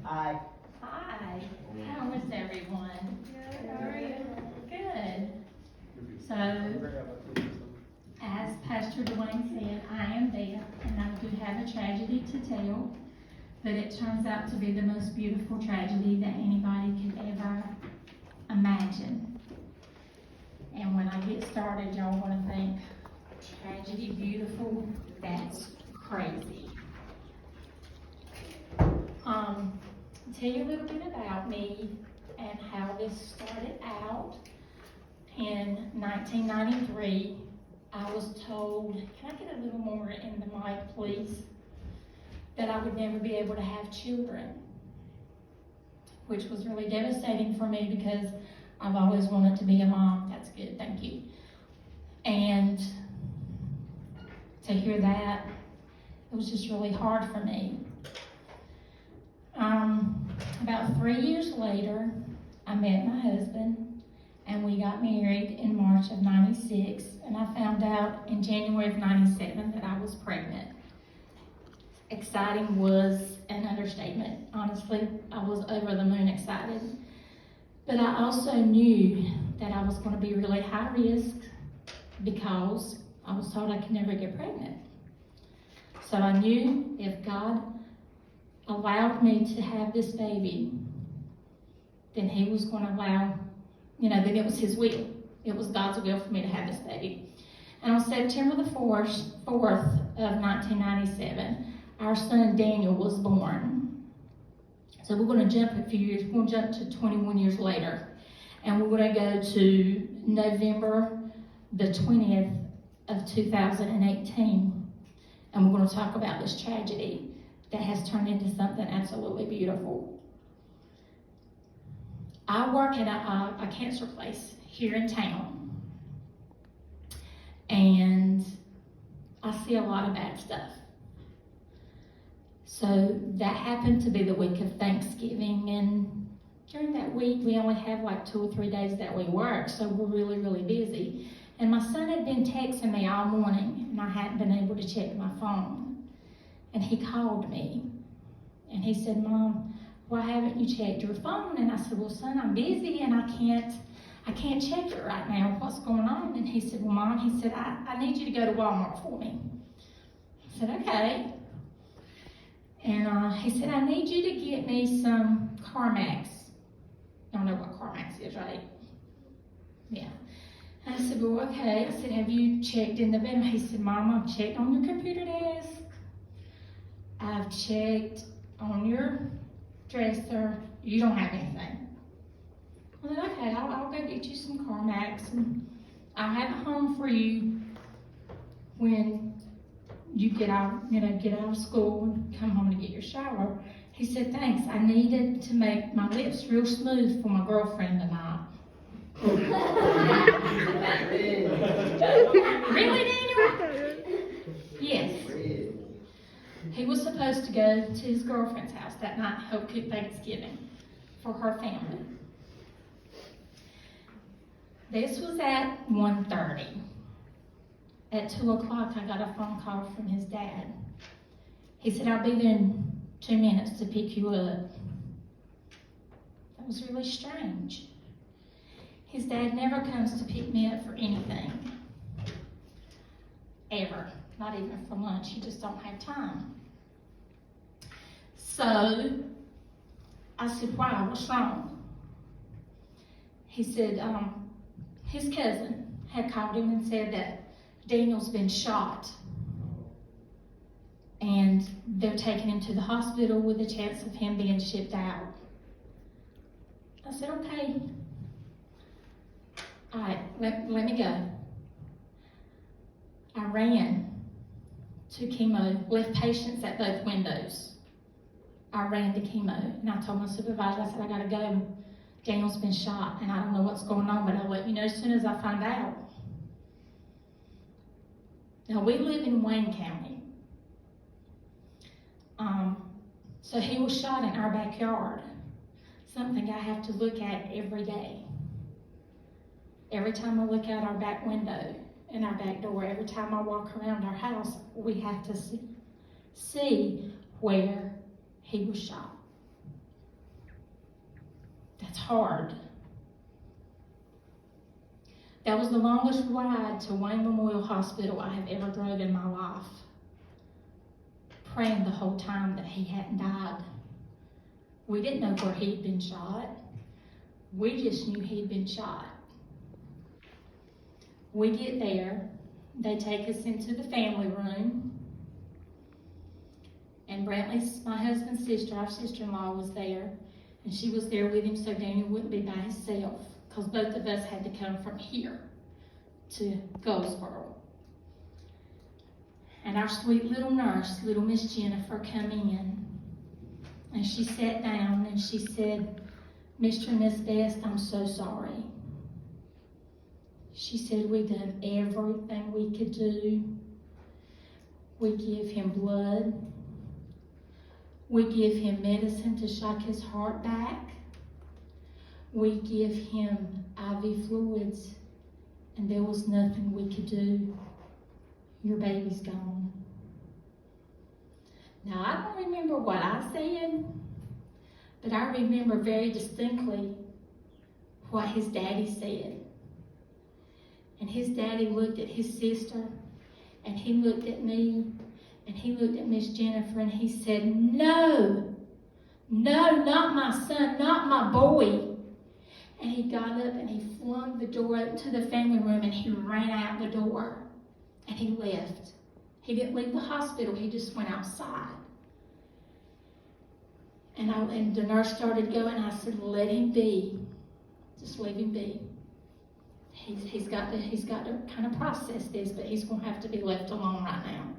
Aye. Hi, how is everyone? Good, how are you? Good. So, as Pastor Dwayne said, I am deaf, and I do have a tragedy to tell, but it turns out to be the most beautiful tragedy that anybody could ever imagine. And when I get started, y'all wanna think, tragedy beautiful? That's crazy. Tell you a little bit about me and how this started out. In 1993, I was told, can I get a little more in the mic, please? That I would never be able to have children, which was really devastating for me because I've always wanted to be a mom. That's good, thank you. And to hear that, it was just really hard for me. About 3 years later, I met my husband and we got married in March of '96, and I found out in January of '97 that I was pregnant. Exciting was an understatement. Honestly, I was over the moon excited. But I also knew that I was going to be really high risk because I was told I could never get pregnant. So I knew if God allowed me to have this baby, then he was going to allow, then it was his will. It was God's will for me to have this baby. And on September the 4th of 1997, our son Daniel was born. So we're going to jump a few years. We're going to jump to 21 years later. And we're going to go to November the 20th of 2018. And we're going to talk about this tragedy that has turned into something absolutely beautiful. I work at a cancer place here in town, and I see a lot of bad stuff. So that happened to be the week of Thanksgiving, and during that week we only have like 2 or 3 days that we work, so we're really, really busy. And my son had been texting me all morning, and I hadn't been able to check my phone. And he called me, and he said, "Mom, why haven't you checked your phone?" And I said, "Well, son, I'm busy and I can't check it right now. What's going on?" And he said, "Well, Mom," he said, I need you to go to Walmart for me." I said, "Okay." And he said, "I need you to get me some CarMax." Y'all know what CarMax is, right? Yeah. And I said, "Well, okay." I said, "Have you checked in the bedroom?" He said, "Mom, I've checked on your computer desk. I've checked on your dresser. You don't have anything." I said, "Okay, I'll go get you some CarMax, and I'll have it home for you when you get out of school and come home to get your shower." He said, "Thanks. I needed to make my lips real smooth for my girlfriend tonight." Really, Daniel? Yes. He was supposed to go to his girlfriend's house that night, help cook Thanksgiving for her family. This was at 1:30. At 2 o'clock, I got a phone call from his dad. He said, "I'll be there in 2 minutes to pick you up." That was really strange. His dad never comes to pick me up for anything. Ever. Not even for lunch. He just don't have time. So I said, "Why? What's wrong?" He said, his cousin had called him and said that Daniel's been shot, and they're taking him to the hospital with a chance of him being shipped out. I said, "Okay. All right, let me go." I ran to chemo, left patients at both windows. I ran to chemo, and I told my supervisor, I said, "I gotta go. Daniel's been shot, and I don't know what's going on, but I'll let you know as soon as I find out." Now, we live in Wayne County. So he was shot in our backyard, something I have to look at every day. Every time I look out our back window and our back door, every time I walk around our house, we have to see where he was shot. That's hard. That was the longest ride to Wayne Memorial Hospital I have ever drove in my life. Praying the whole time that he hadn't died. We didn't know where he'd been shot. We just knew he'd been shot. We get there, they take us into the family room, and Brantley's, my husband's sister, our sister-in-law, was there, and she was there with him so Daniel wouldn't be by himself, because both of us had to come from here to Goldsboro. And our sweet little nurse, little Miss Jennifer, come in, and she sat down and she said, "Mr. and Miss Best, I'm so sorry." She said, "We've done everything we could do. We give him blood. We give him medicine to shock his heart back. We give him IV fluids, and there was nothing we could do. Your baby's gone." Now, I don't remember what I said, but I remember very distinctly what his daddy said. And his daddy looked at his sister, and he looked at me, and he looked at Miss Jennifer, and he said, "No, no, not my son, not my boy." And he got up and he flung the door open to the family room, and he ran out the door, and he left. He didn't leave the hospital, he just went outside. And the nurse started going, I said, "Let him be, just leave him be. He's got to kind of process this, but he's going to have to be left alone right now."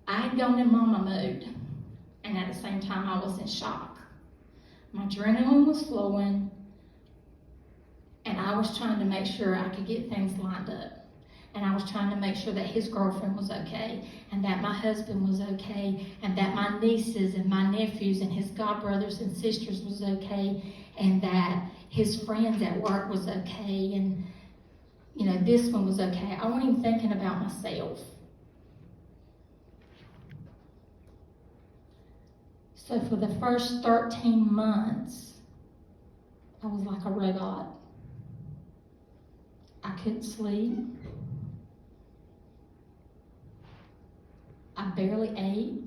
I had gone in mama mode, and at the same time I was in shock. My adrenaline was flowing, and I was trying to make sure I could get things lined up. And I was trying to make sure that his girlfriend was okay, and that my husband was okay, and that my nieces and my nephews and his godbrothers and sisters was okay, and that his friends at work was okay, and this one was okay. I wasn't even thinking about myself. So for the first 13 months, I was like a robot. I couldn't sleep. I barely ate,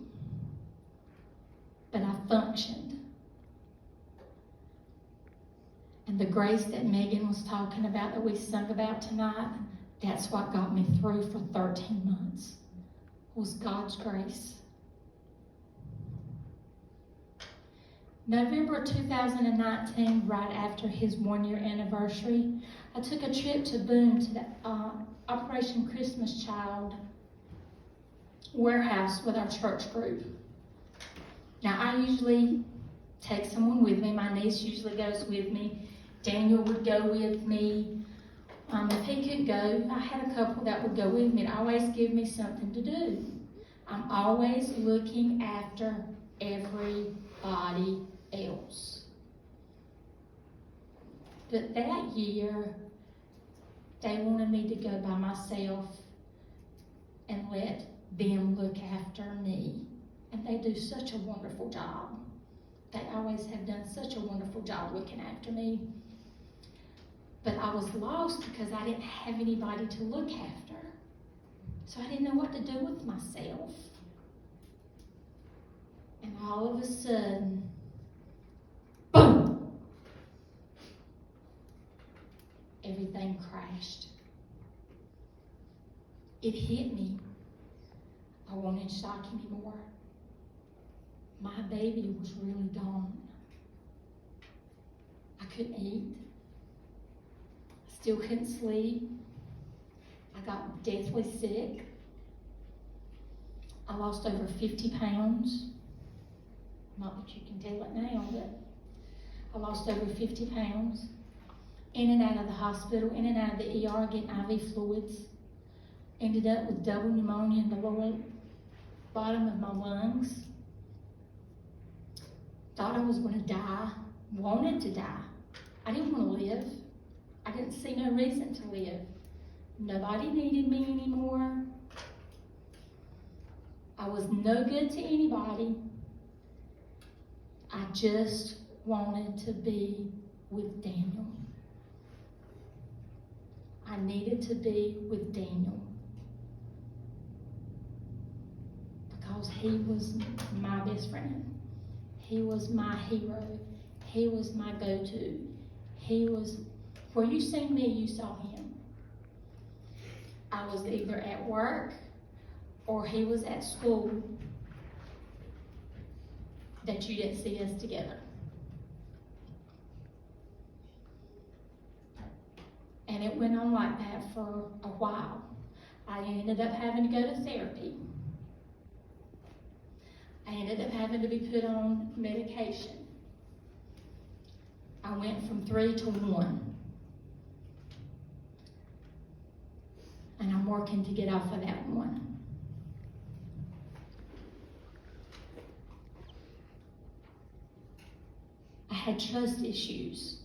but I functioned. And the grace that Megan was talking about, that we sung about tonight, that's what got me through for 13 months, was God's grace. November 2019, right after his 1-year anniversary, I took a trip to Boone to the Operation Christmas Child warehouse with our church group. Now, I usually take someone with me. My niece usually goes with me. Daniel would go with me. If he could go, I had a couple that would go with me. It always give me something to do. I'm always looking after everybody else. But that year, they wanted me to go by myself and let them look after me. And they do such a wonderful job. They always have done such a wonderful job looking after me. But I was lost because I didn't have anybody to look after. So I didn't know what to do with myself. And all of a sudden, boom! Everything crashed. It hit me. I wasn't in shock anymore. My baby was really gone. I couldn't eat. I still couldn't sleep. I got deathly sick. I lost over 50 pounds. Not that you can tell it now, but I lost over 50 pounds. In and out of the hospital, in and out of the ER, getting IV fluids. Ended up with double pneumonia in the lower bottom of my lungs. Thought I was going to die. Wanted to die. I didn't want to live. I didn't see no reason to live. Nobody needed me anymore. I was no good to anybody. I just wanted to be with Daniel. I needed to be with Daniel. Because he was my best friend. He was my hero. He was my go-to. He was, where you seen me, you saw him. I was either at work or he was at school that you didn't see us together. And it went on like that for a while. I ended up having to go to therapy. I ended up having to be put on medication. I went from 3 to 1. And I'm working to get off of that 1. I had trust issues.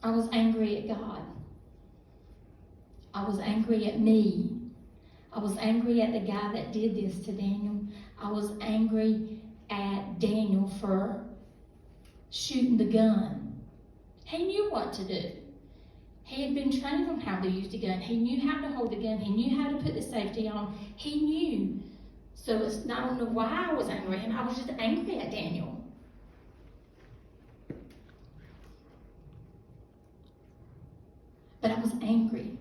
I was angry at God. I was angry at me. I was angry at the guy that did this to Daniel. I was angry at Daniel for shooting the gun. He knew what to do. He had been trained on how to use the gun. He knew how to hold the gun. He knew how to put the safety on. He knew. So I don't know why I was angry at him. I was just angry at Daniel. But I was angry.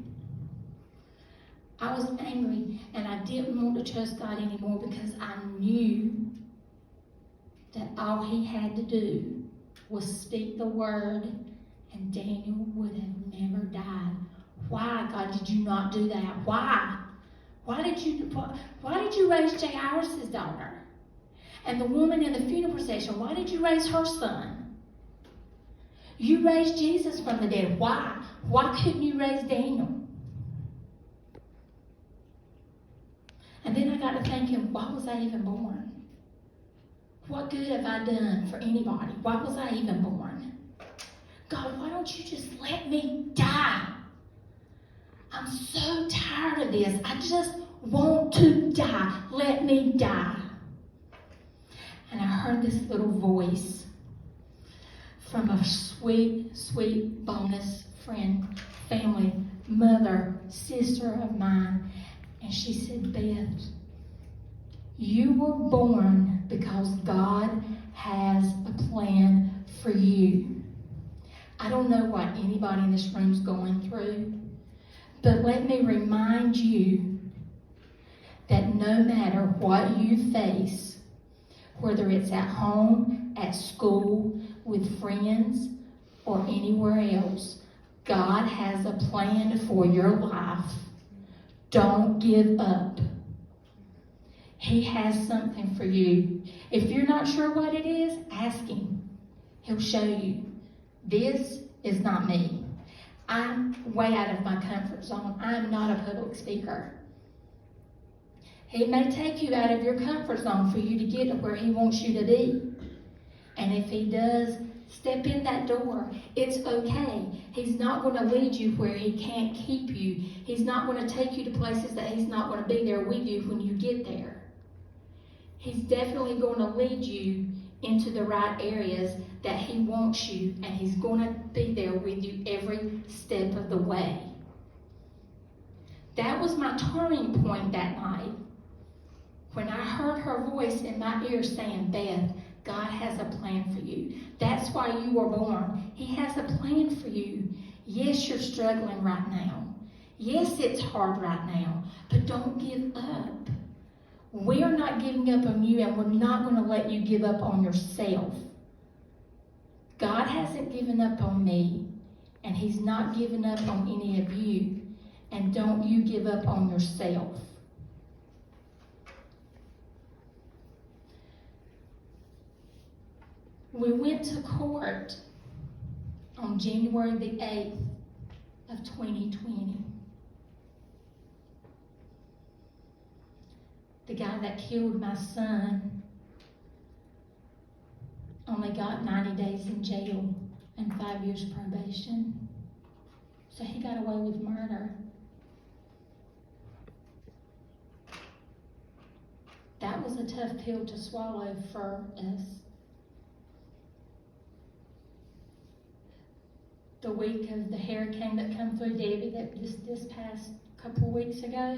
I was angry, and I didn't want to trust God anymore because I knew that all he had to do was speak the word and Daniel would have never died. Why, God, did you not do that? Why? Why did you raise Jairus' daughter? And the woman in the funeral procession, why did you raise her son? You raised Jesus from the dead. Why? Why couldn't you raise Daniel? And then I got to thinking, why was I even born? What good have I done for anybody? Why was I even born? God, why don't you just let me die? I'm so tired of this. I just want to die. Let me die. And I heard this little voice from a sweet, sweet bonus friend, family, mother, sister of mine. And she said, Beth, you were born because God has a plan for you. I don't know what anybody in this room is going through, but let me remind you that no matter what you face, whether it's at home, at school, with friends, or anywhere else, God has a plan for your life. Don't give up. He has something for you. If you're not sure what it is, ask him. He'll show you. This is not me. I'm way out of my comfort zone. I'm not a public speaker. He may take you out of your comfort zone for you to get to where he wants you to be. And if he does, step in that door. It's okay. He's not going to lead you where he can't keep you. He's not going to take you to places that he's not going to be there with you when you get there. He's definitely going to lead you into the right areas that he wants you, and he's going to be there with you every step of the way. That was my turning point that night. When I heard her voice in my ear saying, Beth, God has a plan for you. That's why you were born. He has a plan for you. Yes, you're struggling right now. Yes, it's hard right now, but don't give up. We are not giving up on you, and we're not going to let you give up on yourself. God hasn't given up on me, and he's not given up on any of you. And don't you give up on yourself. We went to court on January the 8th of 2020. The guy that killed my son only got 90 days in jail and 5 years probation. So he got away with murder. That was a tough pill to swallow for us. the week of the hurricane that come through Debbie, that this past couple of weeks ago,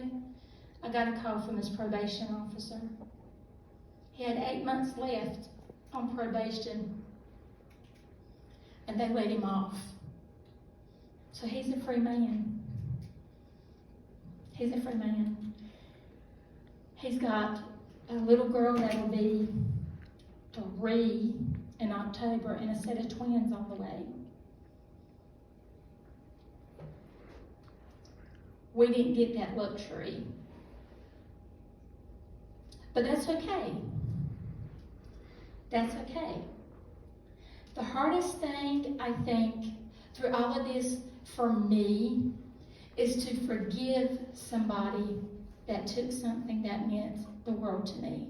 I got a call from his probation officer. He had 8 months left on probation, and they let him off. So he's a free man. He's a free man. He's got a little girl that will be 3 in October and a set of twins on the way. We didn't get that luxury. But that's okay. That's okay. The hardest thing, I think, through all of this for me is to forgive somebody that took something that meant the world to me.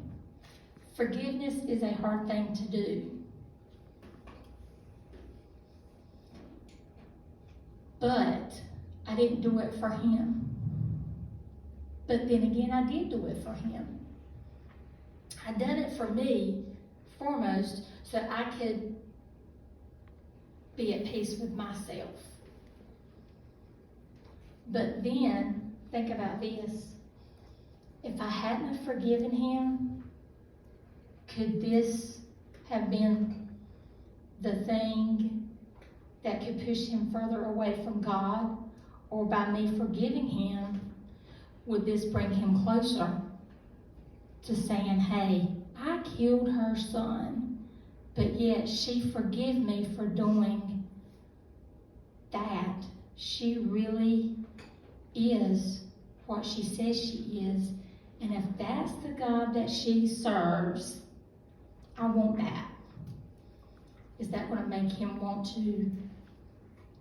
Forgiveness is a hard thing to do. But I didn't do it for him. But then again, I did do it for him. I done it for me, foremost, so I could be at peace with myself. But then, think about this. If I hadn't have forgiven him, could this have been the thing that could push him further away from God? Or by me forgiving him, would this bring him closer to saying, hey, I killed her son, but yet she forgive me for doing that. She really is what she says she is. And if that's the God that she serves, I want that. Is that going to make him want to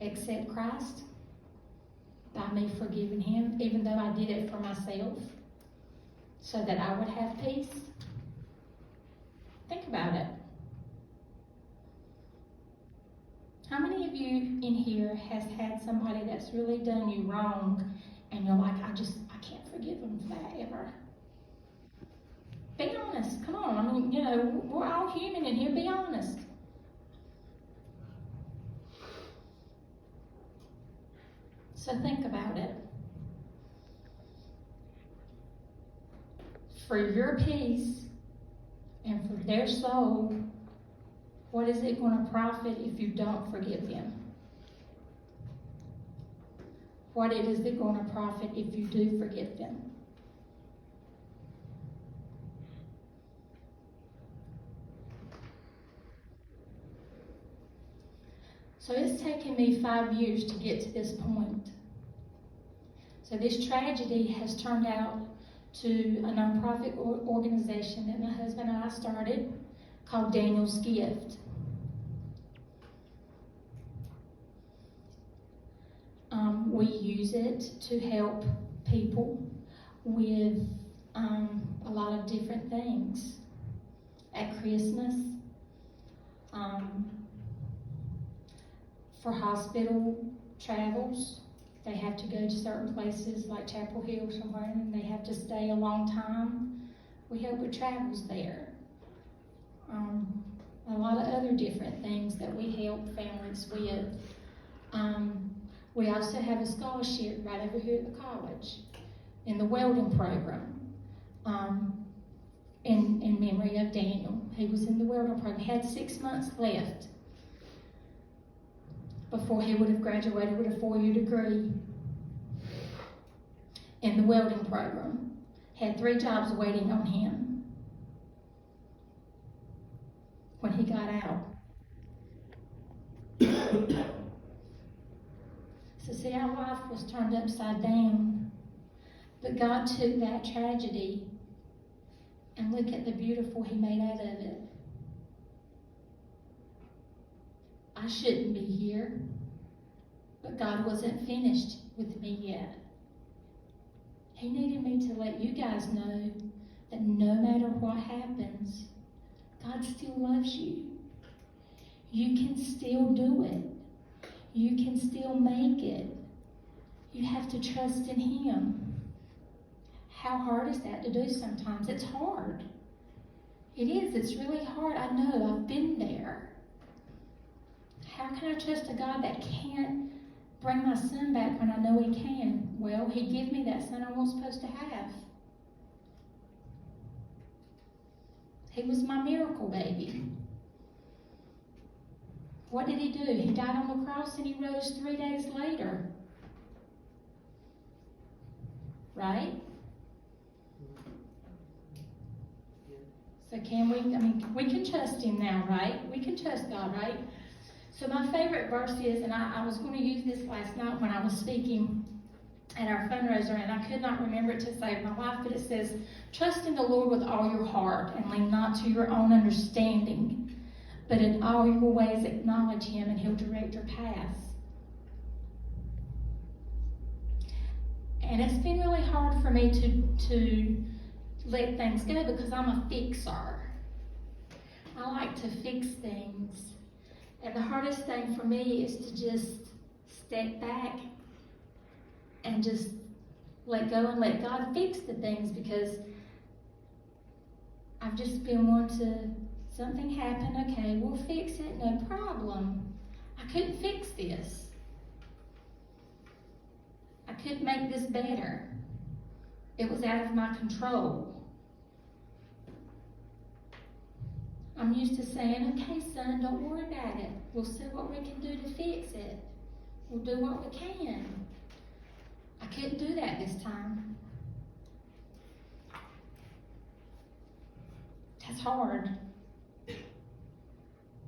accept Christ? By me forgiving him, even though I did it for myself, so that I would have peace? Think about it. How many of you in here has had somebody that's really done you wrong, and you're like, I can't forgive them for that ever? Be honest. Come on. I mean, we're all human in here. Be honest. So think about it. For your peace and for their soul, what is it going to profit if you don't forgive them? What is it going to profit if you do forgive them? So it's taken me 5 years to get to this point. So this tragedy has turned out to a nonprofit organization that my husband and I started called Daniel's Gift. We use it to help people with a lot of different things. At Christmas, for hospital travels, they have to go to certain places like Chapel Hill or somewhere, and they have to stay a long time. We help with travels there. A lot of other different things that we help families with. We also have a scholarship right over here at the college in the welding program, in memory of Daniel. He was in the welding program. He had 6 months left before he would have graduated with a 4-year degree in the welding program. Had 3 jobs waiting on him when he got out. So see, our life was turned upside down. But God took that tragedy and look at the beautiful he made out of it. I shouldn't be here, but God wasn't finished with me yet. He needed me to let you guys know that no matter what happens, God still loves you. You can still do it. You can still make it. You have to trust in Him. How hard is that to do sometimes? It's hard. It is. It's really hard. I know. I've been there. how can I trust a God that can't bring my son back when I know he can? Well, he gave me that son I wasn't supposed to have. He was my miracle baby. What did he do? He died on the cross and he rose 3 days later. Right? So can we, we can trust him now, right? We can trust God, right? So my favorite verse is, and I was going to use this last night when I was speaking at our fundraiser, and I could not remember it to save my life, but it says, trust in the Lord with all your heart and lean not to your own understanding, but in all your ways acknowledge him and he'll direct your paths. And it's been really hard for me to let things go because I'm a fixer. I like to fix things. And the hardest thing for me is to just step back and just let go and let God fix the things, because I've just been one to, something happened, okay, we'll fix it, no problem. I couldn't fix this. I couldn't make this better. It was out of my control. I'm used to saying, okay, son, don't worry about it. We'll see what we can do to fix it. We'll do what we can. I couldn't do that this time. That's hard.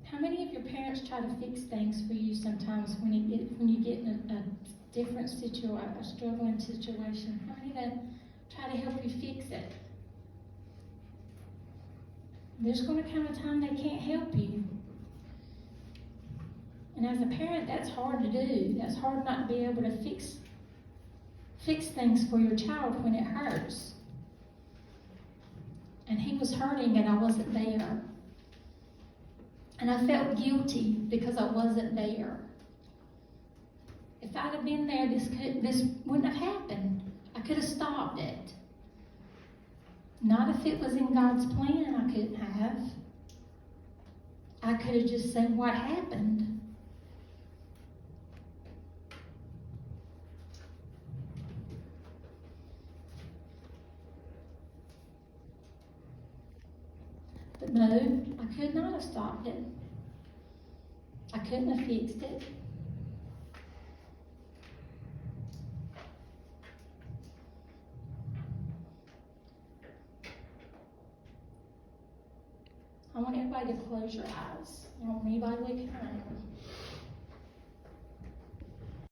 How many of your parents try to fix things for you sometimes when you get in a different situation, a struggling situation? How many that try to help you fix it? There's going to come a time they can't help you. And as a parent, that's hard to do. That's hard not to be able to fix things for your child when it hurts. And he was hurting and I wasn't there. And I felt guilty because I wasn't there. If I'd have been there, this wouldn't have happened. I could have stopped it. Not if it was in God's plan, I couldn't have. I could have just said what happened. But no, I could not have stopped it. I couldn't have fixed it. I want everybody to close your eyes. I don't want anybody looking around.